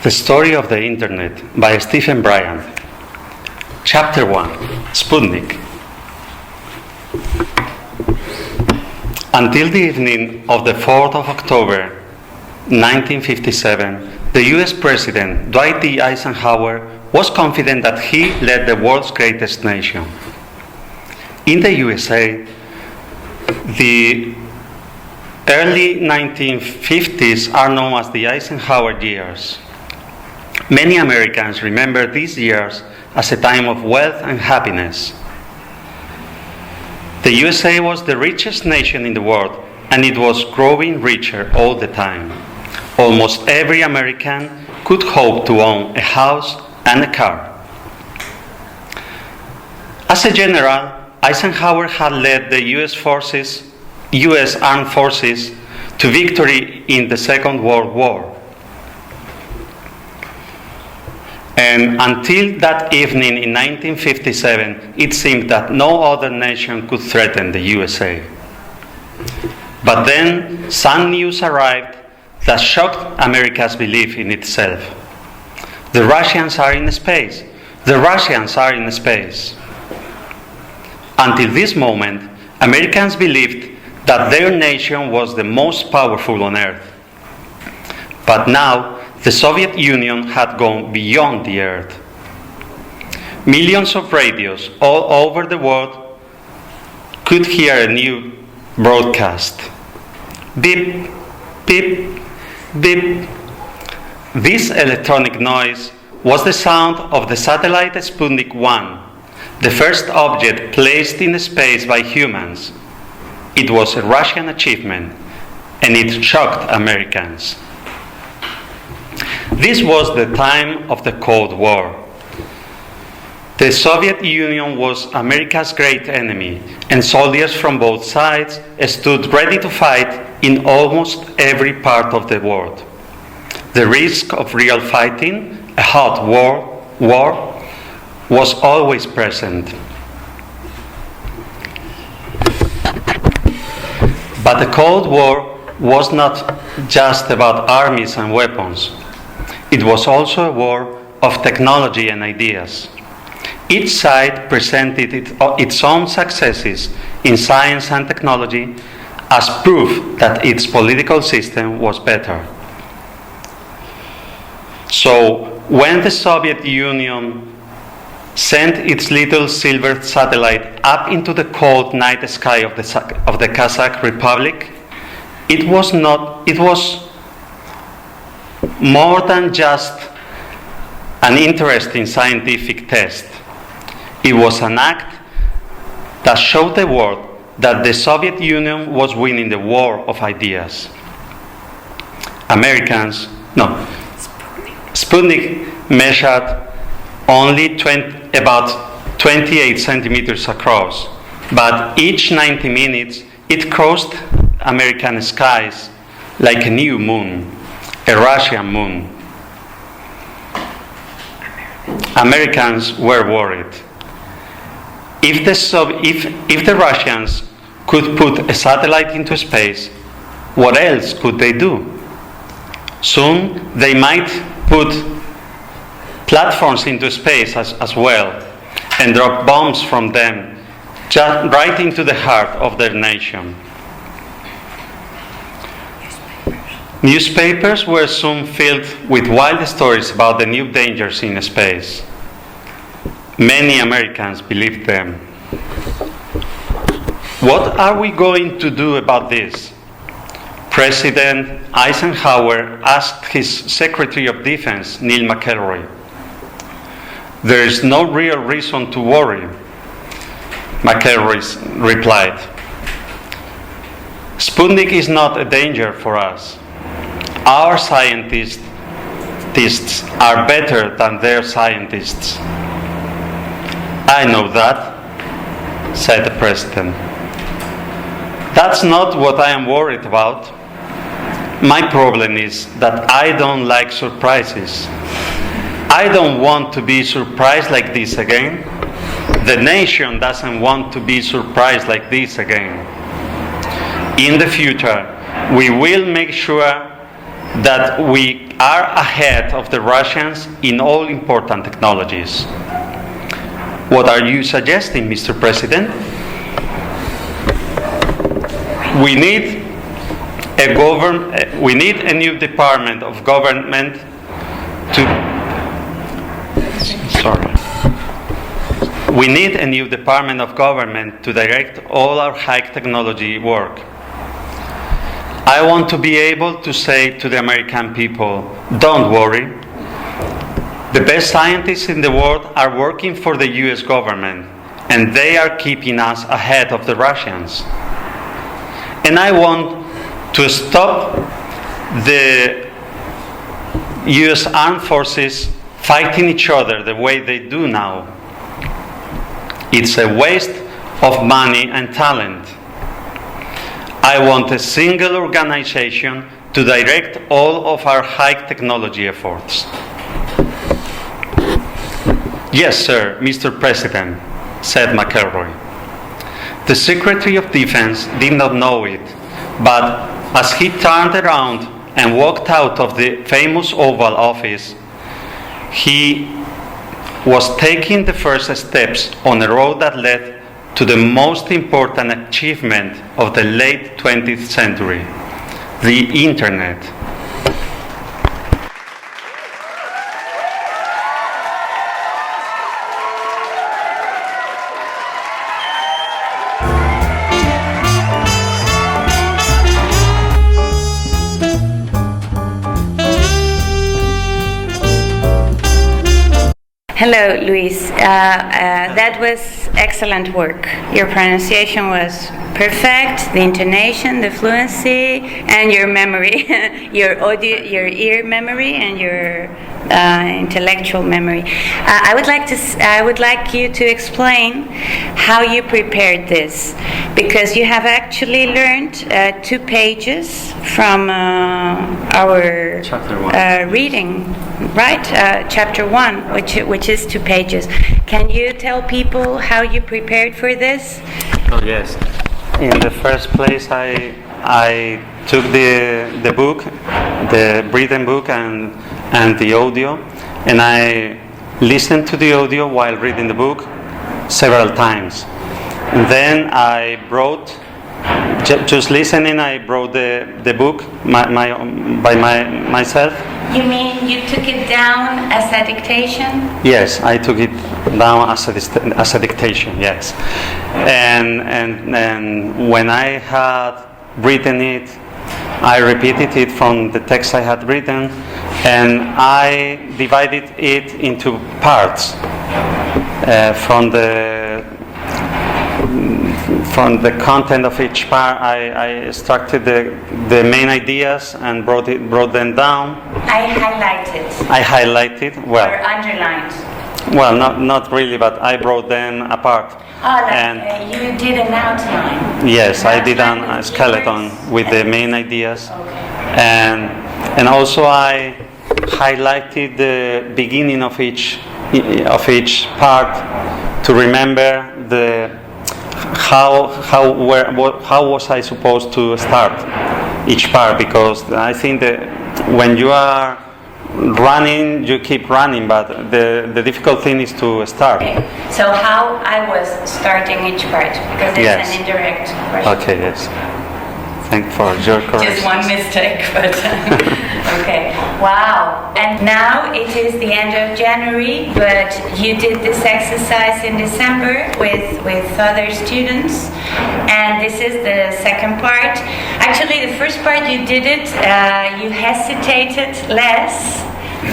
The Story of the Internet by Stephen Bryant. Chapter 1. Sputnik. Until the evening of the 4th of October 1957, the US President Dwight D. Eisenhower was confident that he led the world's greatest nation. In the USA, the early 1950s are known as the Eisenhower years. Many Americans remember these years as a time of wealth and happiness. The USA was the richest nation in the world, and it was growing richer all the time. Almost every American could hope to own a house and a car. As a general, Eisenhower had led the US armed forces to victory in the Second World War. And until that evening in 1957, it seemed that no other nation could threaten the USA. But then some news arrived that shocked America's belief in itself. The Russians are in space. The Russians are in space. Until this moment, Americans believed that their nation was the most powerful on earth. But now, the Soviet Union had gone beyond the earth. Millions of radios all over the world could hear a new broadcast. Beep, beep, beep. This electronic noise was the sound of the satellite Sputnik 1, the first object placed in space by humans. It was a Russian achievement, and it shocked Americans. This was the time of the Cold War. The Soviet Union was America's great enemy, and soldiers from both sides stood ready to fight in almost every part of the world. The risk of real fighting, a hot war, was always present. But the Cold War was not just about armies and weapons. It was also a war of technology and ideas. Each side presented its own successes in science and technology as proof that its political system was better. So, when the Soviet Union sent its little silver satellite up into the cold night sky of the Kazakh Republic, it was more than just an interesting scientific test. It was an act that showed the world that the Soviet Union was winning the war of ideas. Sputnik measured only about 28 centimeters across, but each 90 minutes it crossed American skies like a new moon, a Russian moon. Americans were worried. If the Russians could put a satellite into space, what else could they do? Soon they might put platforms into space as well and drop bombs from them just right into the heart of their nation. Newspapers were soon filled with wild stories about the new dangers in space. Many Americans believed them. What are we going to do about this? President Eisenhower asked his Secretary of Defense, Neil McElroy. There is no real reason to worry, McElroy replied. Sputnik is not a danger for us. Our scientists are better than their scientists. I know that, said the President. That's not what I am worried about. My problem is that I don't like surprises. I don't want to be surprised like this again. The nation doesn't want to be surprised like this again. In the future, we will make sure that we are ahead of the Russians in all important technologies. What are you suggesting, Mr. President? We need a new department of government We need a new department of government to direct all our high technology work. I want to be able to say to the American people, don't worry. The best scientists in the world are working for the US government, and they are keeping us ahead of the Russians. And I want to stop the US armed forces fighting each other the way they do now. It's a waste of money and talent. I want a single organization to direct all of our high technology efforts. Yes, sir, Mr. President, said McElroy. The Secretary of Defense did not know it, but as he turned around and walked out of the famous Oval Office, he was taking the first steps on a road that led to the most important achievement of the late 20th century, the Internet. Hello, Luis. That was excellent work. Your pronunciation was perfect, the intonation, the fluency, and your memory, your audio, your ear memory, and your intellectual memory. I would like you to explain how you prepared this, because you have actually learned 2 pages from our Chapter 1. reading, right? Chapter 1, which is 2 pages. Can you tell people how you prepared for this? Oh yes. In the first place, I took the book, the written book, and the audio, and I listened to the audio while reading the book several times. And then I brought, just listening, I brought the book by myself. You mean you took it down as a dictation? Yes, I took it down as a dictation. Yes, and when I had written it, I repeated it from the text I had written, and I divided it into parts from the content of each part. I extracted the main ideas and brought them down. I highlighted. Well, or underlined. Well, not really, but I brought them apart. You did an outline. Yes, I did a skeleton with the main ideas, and also I highlighted the beginning of each part to remember how was I supposed to start each part, because I think that when you are running, you keep running, but the difficult thing is to start. Okay. So how I was starting each part, because it's an indirect question. Okay, yes. Thank for your correction. Just one mistake, but okay. Wow. And now it is the end of January, but you did this exercise in December with other students, and this is the second part. Actually, the first part you did it, you hesitated less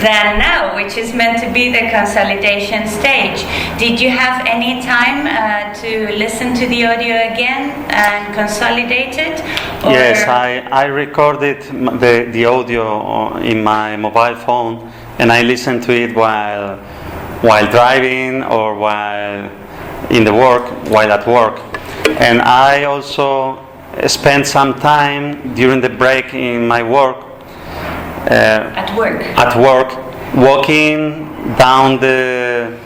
than now, which is meant to be the consolidation stage. Did you have any time to listen to the audio again and consolidate it? Or? Yes, I recorded the audio in my mobile phone, and I listened to it while driving or while at work. And I also spent some time during the break in my work. At work, walking down the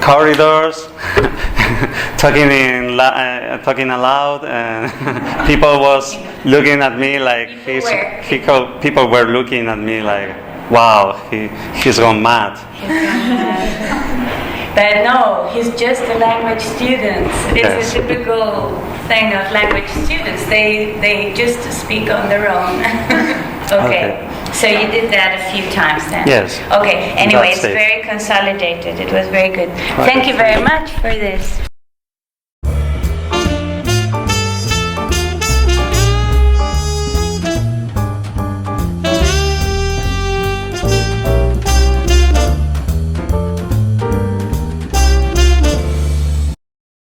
corridors talking aloud, and people was looking at me like people were looking at me like, wow, he's gone mad. But no, he's just a language student. It's a typical thing of language students. They just speak on their own. Okay. So you did that a few times then? Yes. Okay. Anyway, it's That's it. very consolidated. It was very good. Thank you very much for this.